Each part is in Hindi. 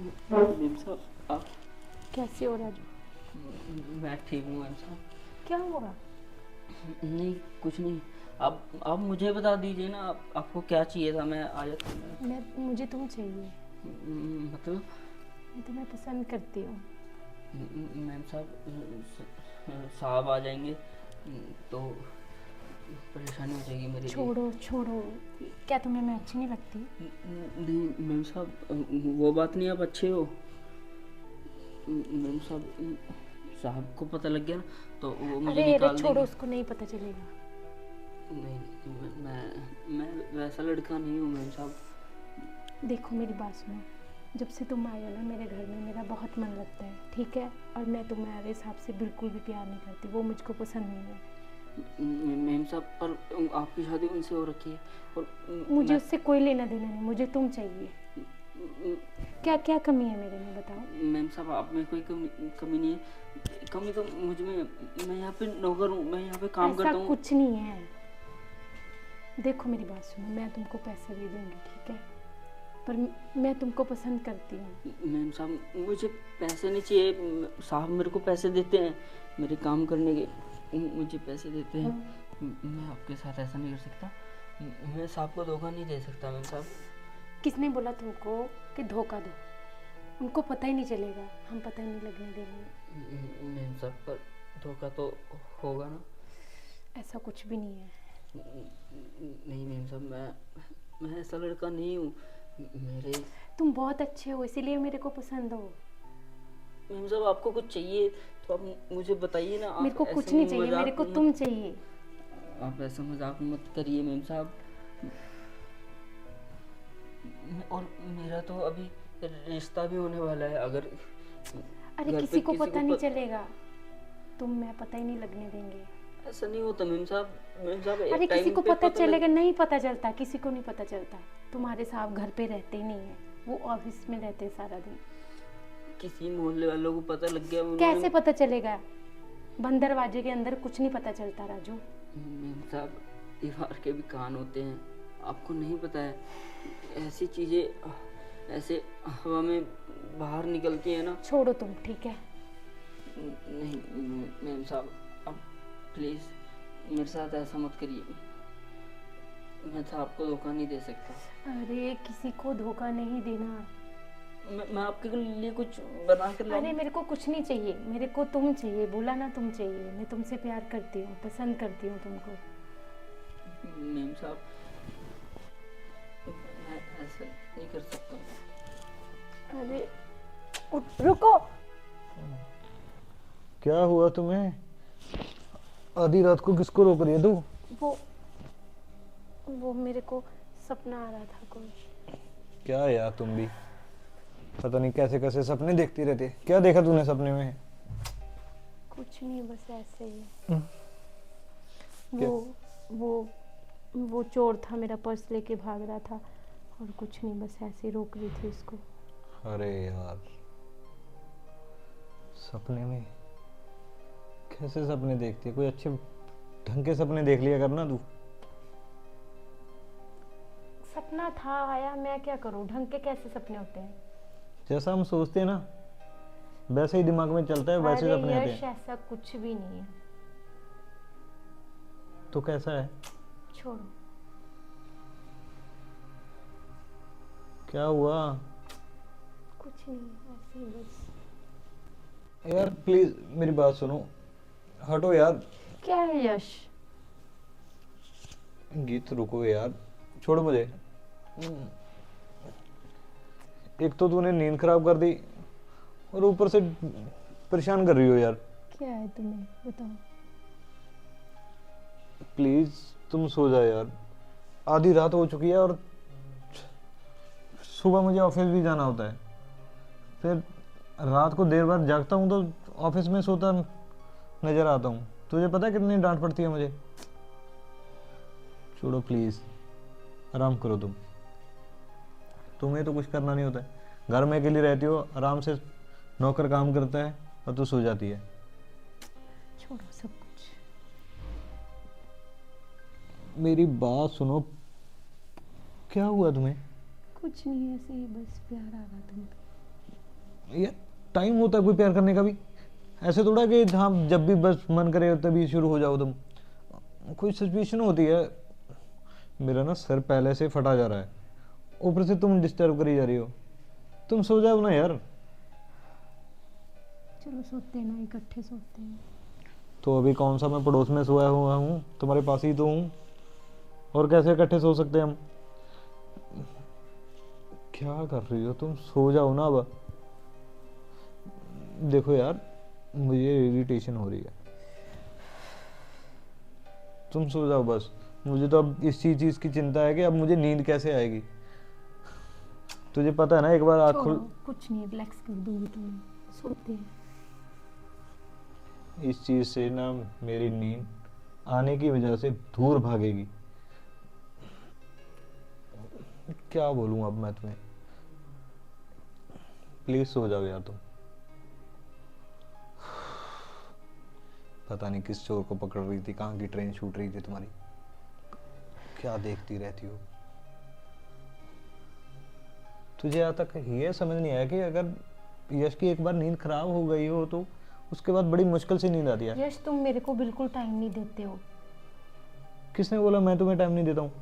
मैम साहब आप। कैसे हो राजू? मैं ठीक हूँ मैम साहब। क्या हुआ? नहीं कुछ नहीं। आप मुझे बता दीजिए ना, आपको क्या चाहिए था, मैं आ जाता हूँ। मुझे तुम चाहिए। मतलब। मैं तुम्हें पसंद करती हूँ। मैम साहब साहब आ जाएंगे तो परेशानी हो जाएगी मेरे लिए। छोड़ो छोड़ो। क्या तुम्हें मैं अच्छी नहीं लगती? नहीं मैम साहब वो बात नहीं, आप अच्छे हो। मैम साहब साहब को पता लग गया ना तो वो मुझे अरे अरे निकाल छोड़ो, देंगे। उसको नहीं पता चलेगा। नहीं मैं वैसा लड़का नहीं हूँ मैम साहब। देखो मेरी बात सुनो। जब से तुम आए हो ना मेरे घर में, मेरा बहुत मन लगता है, ठीक है? और मैं तुम्हारे हिसाब से बिल्कुल भी प्यार नहीं करती, वो मुझको पसंद नहीं है। मैम साहब पर आपकी शादी उनसे हो रखी है और मुझे मैं। उससे कोई लेना देना नहीं, मुझे तुम चाहिए। क्या क्या कमी है मेरे में, बताओ। मैम साहब आप में कोई कमी नहीं है। कमी तो मुझ में। मैं यहाँ पे नौकर हूँ, मैं यहाँ पे काम ऐसा करता हूँ। कुछ नहीं है। देखो मेरी बात सुनो, मैं तुमको पैसे दे दूँगी, ठीक है? पर मैं तुमको पसंद करती हूँ। मैम साहब मुझे पैसे नहीं चाहिए, साहब मेरे को पैसे देते हैं मेरे काम करने के, मुझे पैसे देते हैं। मैं आपके साथ ऐसा नहीं कर सकता, मैं साहब को धोखा नहीं दे सकता मैम साहब। किसने बोला तुमको कि धोखा दो? उनको पता ही नहीं चलेगा, हम पता ही नहीं लगने देंगे। मैम साहब पर धोखा तो होगा ना। ऐसा कुछ भी नहीं है। नहीं मैम साहब मैं ऐसा लड़का नहीं हूँ मेरे। तुम बहुत अच्छे हो, इसीलिए मेरे को पसंद हो। मैम साहब आपको कुछ चाहिए तो आप मुझे बताइए ना, मेरे आप को कुछ ऐसे नहीं चाहिए, मेरे मजाक को तुम मत। चाहिए। आप ऐसा मजाक मत करिए मैम साहब। और मेरा तो अभी रिश्ता भी होने वाला है, अगर अरे घर पे किसी को किसी पता नहीं चलेगा। तुम मैं पता ही नहीं लगने देंगे। ऐसा नहीं होता मैम साहब। मैम साहब एक अरे किसी टाइम को पे पता पता लग। चलेगा? नहीं पता चलता, किसी को नहीं पता चलता। तुम्हारे साहब घर पे रहते ही नहीं है, वो ऑफिस में रहते हैं सारा दिन। किसी मोहल्ले वालों को पता लग गया कैसे उन्होंने। पता चलेगा? बंद दरवाजे के अंदर कुछ नहीं पता चलता राजू। मैम साहब दीवार के भी कान होते हैं, आपको नहीं पता है। ऐसी चीज़ें ऐसे हवा में बाहर निकलती हैं ना। छोड़ो तुम, ठीक है? नहीं मैम साहब आप प्लीज़ मेरे साथ ऐसा मत करिए, मैं तो आपको धोखा नहीं दे सकता। अरे किसी को धोखा नहीं देना। मैं आपके लिए कुछ बना कर अरे लाऊं। मेरे को कुछ नहीं चाहिए, मेरे को तुम चाहिए, बोला ना तुम चाहिए। मैं तुमसे प्यार करती हूँ, पसंद करती हूँ तुमको। मैम साहब मैं ऐसा नहीं कर सकता। अरे रुको। क्या हुआ तुम्हें? आधी रात को किसको रोक रही है तू? वो वो मेरे को सपना आ रहा था कोई। क्या यार तुम भी पता नहीं कैसे कैसे सपने देखती रहती है। क्या देखा तूने सपने में? कुछ नहीं, बस ऐसे ही। क्या? वो वो चोर था, मेरा पर्स लेके भाग रहा था। और कुछ नहीं, बस ऐसे ही रोक रही थी उसको। अरे यार सपने में कैसे सपने देखती है? कोई अच्छे ढंग के सपने देख लिया करना तू। सपना था, आया, मैं क्या करूं? ढंग के कैसे सपने होते हैं? जैसा हम सोचते हैं ना वैसे ही दिमाग में चलता है, वैसे अरे सपने आते यश, हैं। ऐसा कुछ भी नहीं है। तो कैसा है? छोड़ो। क्या हुआ? कुछ नहीं, ऐसे ही बस। यार प्लीज मेरी बात सुनो, हटो यार। क्या है यश? गीत रुको यार, छोड़ो मुझे। एक तो तूने नींद खराब कर दी और ऊपर से परेशान कर रही हो यार। क्या है तुम्हें, बताओ। प्लीज तुम सो जाओ यार, आधी रात हो चुकी है और सुबह मुझे ऑफिस भी जाना होता है। फिर रात को देर बाद जागता हूँ तो ऑफिस में सोता नजर आता हूँ। तुझे पता है कितनी डांट पड़ती है मुझे? छोड़ो प्लीज, आराम करो तुम। तुम्हें तो कुछ करना नहीं होता है, घर में अकेली रहती हो, आराम से नौकर काम करता है और तू सो जाती है। छोड़ो सब कुछ। मेरी बात सुनो, क्या हुआ तुम्हें? कुछ नहीं, ऐसे ही बस प्यार आ रहा तुम पे। ये टाइम होता है कोई प्यार करने का भी। ऐसे थोड़ा कि हाँ जब भी बस मन करे तभी शुरू हो जाओ तुम। कोई सिचुएशन होती है। मेरा ना सर पहले से फटा जा रहा है, ऊपर से तुम डिस्टर्ब करी जा रही हो। तुम सो जाओ ना यार। चलो सोते हैं ना, इकट्ठे सोते हैं। तो अभी कौन सा मैं पड़ोस में सोया हुआ हूँ, तुम्हारे पास ही तो हूँ। और कैसे इकट्ठे सो सकते हैं हम? क्या कर रही हो तुम? सो जाओ ना अब। देखो यार, मुझे इरिटेशन हो रही है। तुम सो जाओ बस। मुझे तो अब इस चीज की चिंता है कि अब मुझे नींद कैसे आएगी। तुझे पता है ना, एक बार आँख छोड़ो, खुल। कुछ नहीं, रिलैक्स कर दूंगी तुम्हें, सोते हैं। इस चीज से ना मेरी नींद आने की वजह से दूर भागेगी। क्या बोलूं अब मैं तुम्हें। प्लीज सो जाओ यार तुम। पता नहीं किस चोर को पकड़ रही थी, कहाँ की ट्रेन छूट रही थी तुम्हारी। क्या देखती रहती हो? तुझे आज तक ये समझ नहीं आया कि अगर यश की एक बार नींद खराब हो गई हो तो उसके बाद बड़ी मुश्किल से नींद आती है। यश, तुम मेरे को बिल्कुल टाइम नहीं देते हो। किसने बोला मैं तुम्हें टाइम नहीं देता हूँ?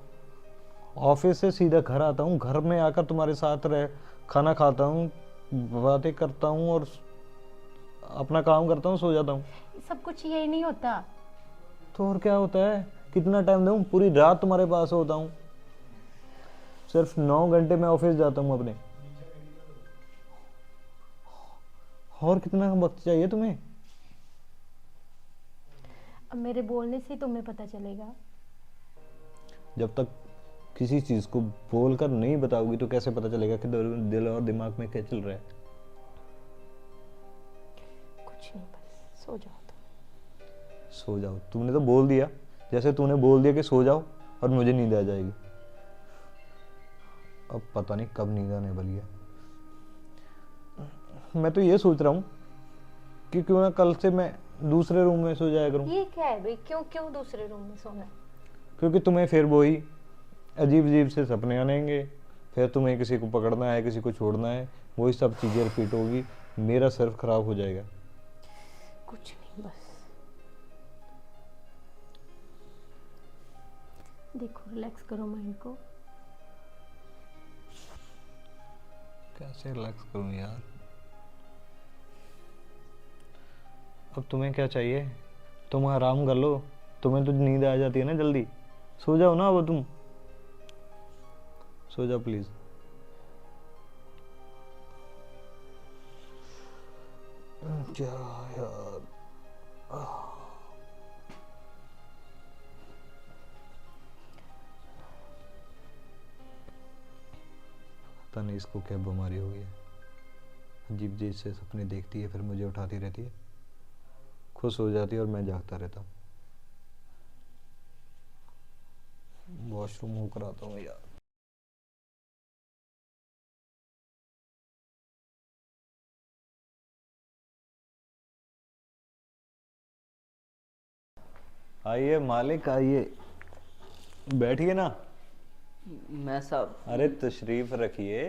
ऑफिस से सीधा घर आता हूँ, घर में आकर तुम्हारे साथ रह खाना खाता हूँ, बातें करता हूँ और अपना काम करता हूँ, सो जाता हूँ। सब कुछ यही नहीं होता। तो और क्या होता है? कितना टाइम दूँ? पूरी रात तुम्हारे पास होता हूँ। सिर्फ 9 घंटे में ऑफिस जाता हूँ अपने। और कितना वक्त चाहिए तुम्हें? अब मेरे बोलने से ही तुम्हें पता चलेगा। जब तक किसी चीज को बोलकर नहीं बताओगी तो कैसे पता चलेगा कि दिल और दिमाग में क्या चल रहा है? कुछ नहीं, बस सो जाओ तुम। सो जाओ? तुमने तो बोल दिया, जैसे तूने बोल दिया कि सो जाओ और मुझे नींद आ जाएगी। अब पता नहीं कब नींद आने वाली है। मैं तो ये सोच रहा हूँ कि क्यों ना कल से मैं दूसरे रूम में सो जाया करूँ। ये क्या है भाई? क्यों क्यों दूसरे रूम में सोना है? क्योंकि तुम्हें फिर वही अजीब अजीब से सपने आएंगे, फिर तुम्हें किसी को पकड़ना है, किसी को छोड़ना है, वही सब चीज़ें रिपीट होगी। मेरा सर खराब हो जाएगा। कुछ नहीं, बस देखो, रिलैक्स करो माइंड को। कैसे रिलैक्स करूं यार? अब तुम्हें क्या चाहिए? तुम आराम कर लो। तुम्हें तो नींद आ जाती है ना जल्दी। सो जाओ ना अब तुम। सो जाओ प्लीज। क्या यार, पता नहीं इसको क्या बीमारी हो गई है। अजीब अजीब से सपने देखती है, फिर मुझे उठाती रहती है, खुश हो जाती है और मैं जागता रहता हूँ। वॉशरूम होकर आता हूँ यार। आइए मालिक, आइए, बैठिए ना। मैं साहब, अरे तशरीफ रखिए।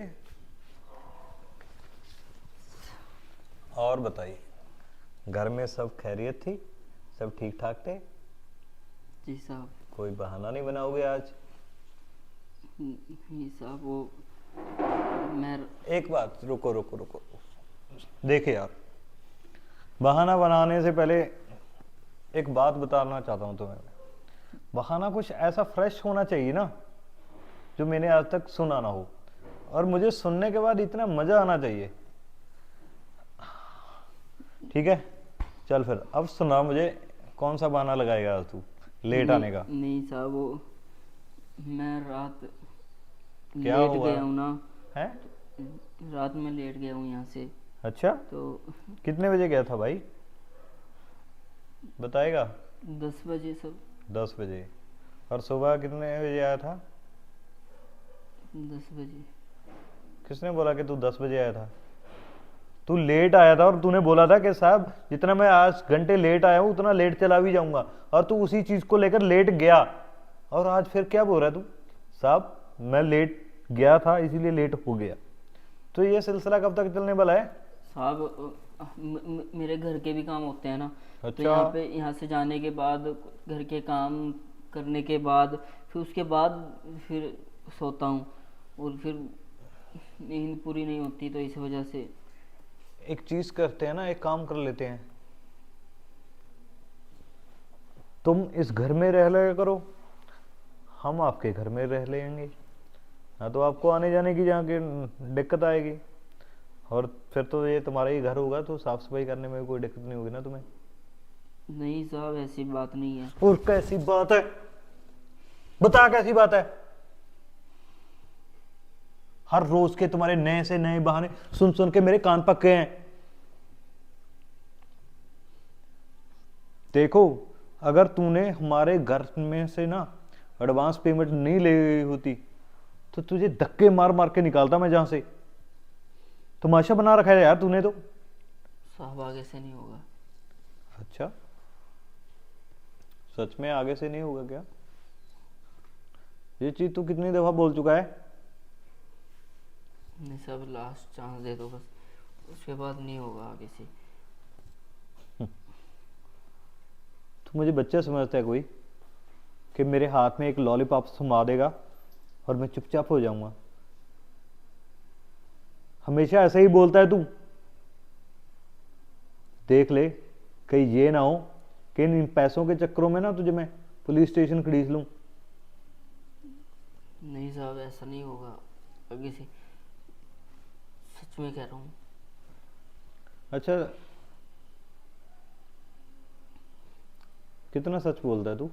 और बताइए, घर में सब खैरियत थी? सब ठीक ठाक थे? जी साहब। कोई बहाना नहीं बनाओगे आज? नहीं साहब, वो मैं एक बात, रुको रुको रुको। देखिए यार, बहाना बनाने से पहले एक बात बताना चाहता हूँ तुम्हें। बहाना कुछ ऐसा फ्रेश होना चाहिए ना, जो मैंने आज तक सुना ना हो, और मुझे सुनने के बाद इतना मजा आना चाहिए। ठीक है, चल फिर अब सुना मुझे, कौन सा बहाना लगाएगा आज तू लेट आने का? नहीं साहब, वो मैं रात क्या लेट हुआ गया हूँ ना। है? रात में लेट गया हूँ यहाँ से। अच्छा, तो कितने बजे गया था भाई? बताएगा? 10 बजे सब। 10 बजे। और सुबह कितने बजे आया था? 10 बजे। किसने बोला कि तू 10 बजे आया था? तू लेट आया था और तूने बोला था कि साहब जितना मैं आज घंटे लेट आया हूँ उतना लेट चला भी जाऊंगा, और तू उसी चीज को लेकर लेट गया। और आज फिर क्या बोल रहा है तू? साहब मैं लेट गया था इसीलिए लेट हो गया। तो ये सिलसिला कब तक चलने वाला है? साहब मेरे घर के भी काम होते हैं ना, तो अच्छा। यहाँ से जाने के बाद घर के काम करने के बाद फिर उसके बाद फिर सोता हूँ, और फिर नींद पूरी नहीं होती, तो इस वजह से। एक चीज करते हैं ना, एक काम कर लेते हैं, तुम इस घर में रह लिया करो, हम आपके घर में रह लेंगे ना, तो आपको आने जाने की जहाँ की दिक्कत आएगी, और फिर तो ये तुम्हारा ही घर होगा, तो साफ सफाई करने में कोई दिक्कत नहीं होगी ना तुम्हें। नहीं साहब, ऐसी बात नहीं है। और कैसी बात है, बता कैसी बात है। हर रोज के तुम्हारे नए से नए बहाने सुन सुन के मेरे कान पक्के हैं। देखो, अगर तूने हमारे घर में से ना एडवांस पेमेंट नहीं ले गई होती तो तुझे धक्के मार मार के निकालता मैं जहां से। तमाशा बना रखा है यार तूने तो। साहब आगे से नहीं होगा। अच्छा, सच में आगे से नहीं होगा क्या? ये चीज तू कितनी दफा बोल चुका है? नहीं साहब, लास्ट चांस दे दो बस, उसके बाद नहीं होगा आगे से। तू मुझे बच्चा समझता है कोई, कि मेरे हाथ में एक लॉलीपॉप थमा देगा और मैं चुपचाप हो जाऊंगा? हमेशा ऐसे ही बोलता है तू। देख ले, कहीं ये ना हो कि इन पैसों के चक्करों में ना तुझे मैं पुलिस स्टेशन खड़ीस लूं। नहीं साहब, ऐसा नहीं होगा आगे से, सच में कह रहा हूँ। अच्छा, कितना सच बोलता है तू,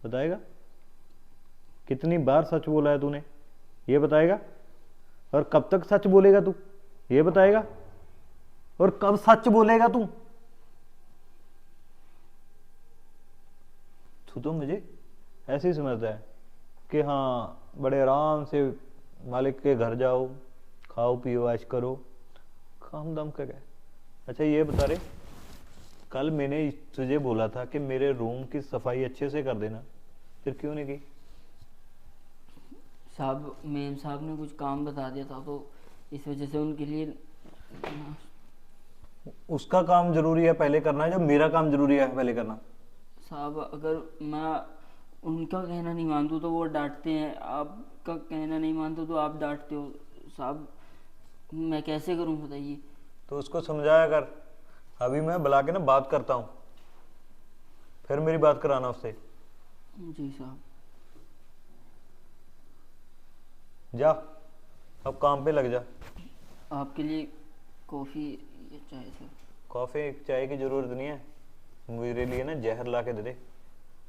बताएगा? कितनी बार सच बोला है तूने, ये बताएगा? और कब तक सच बोलेगा तू, ये बताएगा? और कब सच बोलेगा तू? तू तो मुझे ऐसे ही समझता है कि हाँ, बड़े आराम से मालिक के घर जाओ, खाओ पियो ऐश करो, काम दाम का क्या। अच्छा ये बता रहे, कल मैंने तुझे बोला था कि मेरे रूम की सफाई अच्छे से कर देना, फिर क्यों नहीं की? साहब मेम साहब ने कुछ काम बता दिया था, तो इस वजह से उनके लिए। उसका काम जरूरी है पहले करना, जो मेरा काम जरूरी है पहले करना। साहब अगर मैं उनका कहना नहीं मानता तो वो डांटते हैं, आपका कहना नहीं मानता तो आप डांटते हो। साहब मैं कैसे करूं बताइए। तो उसको समझाया कर। अभी मैं बुला के ना बात करता हूँ, फिर मेरी बात कराना उससे। जी साहब। जा, अब काम पे लग जा। आपके लिए कॉफ़ी या चाय सर? कॉफी चाय की जरूरत नहीं है, मेरे लिए ना जहर ला के दे दे,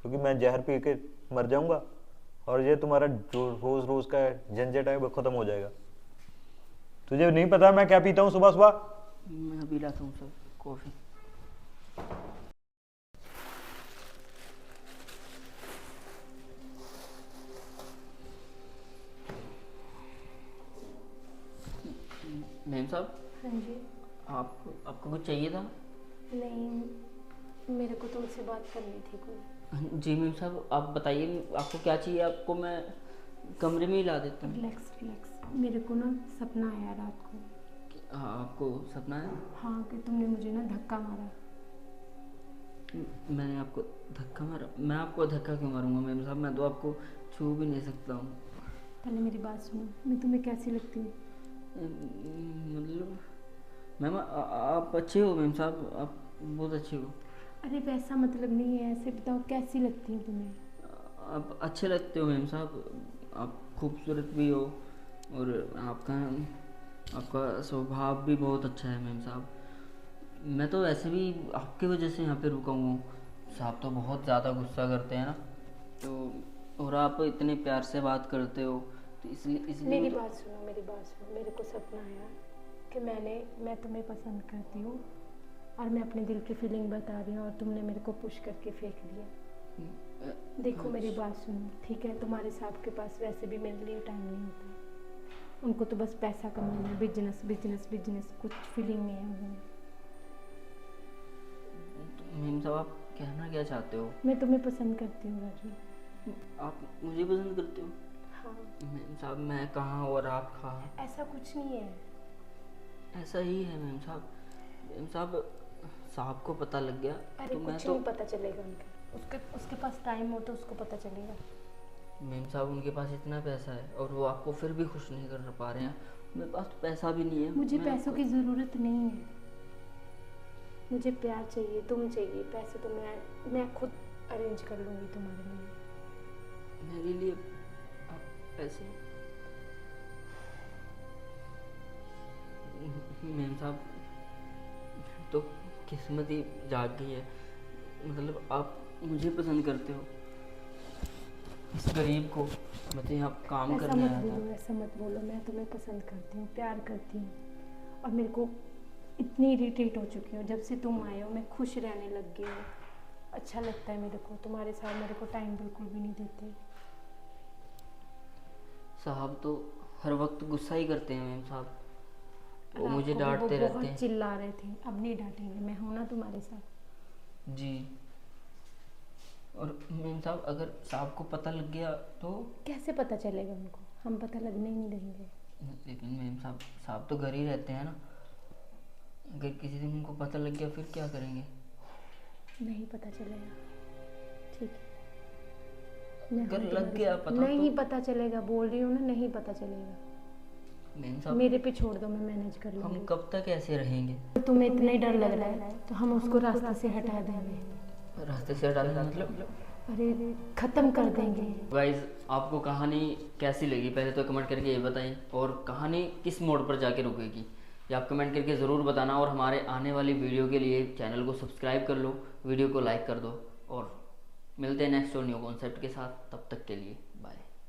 क्योंकि मैं जहर पी के मर जाऊंगा, और ये तुम्हारा जो रोज रोज का झंझट है वो खत्म हो जाएगा। तुझे नहीं पता मैं क्या पीता हूँ सुबह सुबह? मैं अभी लाता हूँ सर कॉफ़ी। मैम साहब, हाँ जी। आपको कुछ चाहिए था? नहीं, मेरे को तुमसे बात करनी थी कोई। जी मैम साहब, आप बताइए आपको क्या चाहिए, आपको मैं कमरे में ही ला देता हूँ। रिलैक्स रिलैक्स, मेरे को ना सपना आया रात को। हाँ, आपको सपना है? हाँ, कि तुमने मुझे ना धक्का मारा। मैंने आपको धक्का मारा? मैं आपको धक्का क्यों मारूंगा मैम साहब, मैं तो आपको छू भी नहीं सकता हूँ। पहले मेरी बात सुनो, मैं तुम्हें कैसी लगती हूँ? मतलब मैम आप अच्छे हो मैम साहब, आप बहुत अच्छे हो। अरे वैसा मतलब नहीं है, ऐसे बताओ कैसी लगती हूँ तुम्हें? आप अच्छे लगते हो मैम साहब, आप खूबसूरत भी हो, और आपका स्वभाव भी बहुत अच्छा है मैम साहब। मैं तो वैसे भी आपकी वजह से यहाँ पे रुका हुआ हूँ। साहब तो बहुत ज़्यादा गुस्सा करते हैं ना, तो और आप इतने प्यार से बात करते हो, तो इसलिए मेरी बात सुनो, मेरी बात सुनो। मेरे को सपना आया कि मैं तुम्हें पसंद करती हूँ, और मैं अपने दिल की फीलिंग बता रही हूँ, और तुमने मेरे को पुश करके फेंक दिया। देखो मेरी बात सुनो, ठीक है? तुम्हारे साहब के पास वैसे भी मेरे लिए टाइम नहीं होता, उनको तो बस पैसा कमाना है, बिजनेस बिजनेस बिजनेस, कुछ फीलिंग नहीं है उन्हें। मैम साहब आप कहना क्या चाहते हो? मैं तुम्हें पसंद करती हूँ राजू। आप मुझे पसंद करते हो? हाँ। मैम साहब मैं कहाँ और आप कहाँ? ऐसा कुछ नहीं है। ऐसा ही है मैम साहब। मैम साहब, साहब को पता लग गया अरे तो मैं कुछ तो नहीं पता चलेगा उनका, उसके पास टाइम हो तो उसको पता चलेगा। मैम साहब, उनके पास इतना पैसा है और वो आपको फिर भी खुश नहीं कर पा रहे हैं। मेरे पास तो पैसा भी नहीं है। मुझे मैं पैसों की ज़रूरत नहीं है, मुझे प्यार चाहिए, तुम चाहिए। पैसे तो मैं खुद अरेंज कर लूँगी तुम्हारे लिए। मेरे लिए आप पैसे। मैम साहब, तो किस्मत ही जाग गई है। मतलब आप मुझे पसंद करते हो, इस गरीब को। मैं तो यहाँ काम ऐसा करने मत आया बोलो, था। ऐसा मत बोलो। मैं तुम्हें पसंद करती हूँ, प्यार करती हूँ, और मेरे को इतनी इरिटेट हो चुकी हूँ जब से तुम आए हो। मैं खुश रहने लग गई हूँ, अच्छा लगता है मेरे को। तुम्हारे साथ मेरे को टाइम बिल्कुल भी नहीं देते। साहब तो हर वक्त गुस्सा ही करते हैं मैम साहब, वो रात मुझे को भी डांटते वो रहते बहुत हैं। चिल्ला रहे थे, अब नहीं डांटेंगे, मैं हूँ ना तुम्हारे साथ। जी। और मैम साहब, अगर साहब को पता लग गया तो? कैसे पता चलेगा उनको, हम पता लगने ही नहीं देंगे। लेकिन मैम साहब, साहब तो घर ही रहते हैं ना। अगर किसी दिन उनको पता लग गया फिर क्या करेंगे? नहीं पता चलेगा, ठीक है। मैं अगर हूँ लग तुम्हारे गया साथ। पता नहीं तो? पता चलेगा, बोल रही हूँ ना, नहीं पता चलेगा। मैम साहब, मेरे पे छोड़ दो, मैं मैनेज कर हम लूँगी। कब तक ऐसे रहेंगे? तुम्हें इतना ही डर लग रहा है तो हम उसको रास्ते से हटा देंगे। रास्ते से हटाने मतलब? अरे खत्म कर देंगे। गाइज, आपको कहानी कैसी लगी पहले तो कमेंट करके ये बताएं, और कहानी किस मोड़ पर जाके रुकेगी ये आप कमेंट करके ज़रूर बताना। और हमारे आने वाली वीडियो के लिए चैनल को सब्सक्राइब कर लो, वीडियो को लाइक कर दो, और मिलते हैं नेक्स्ट और न्यू कॉन्सेप्ट के साथ। तब तक के लिए बाय।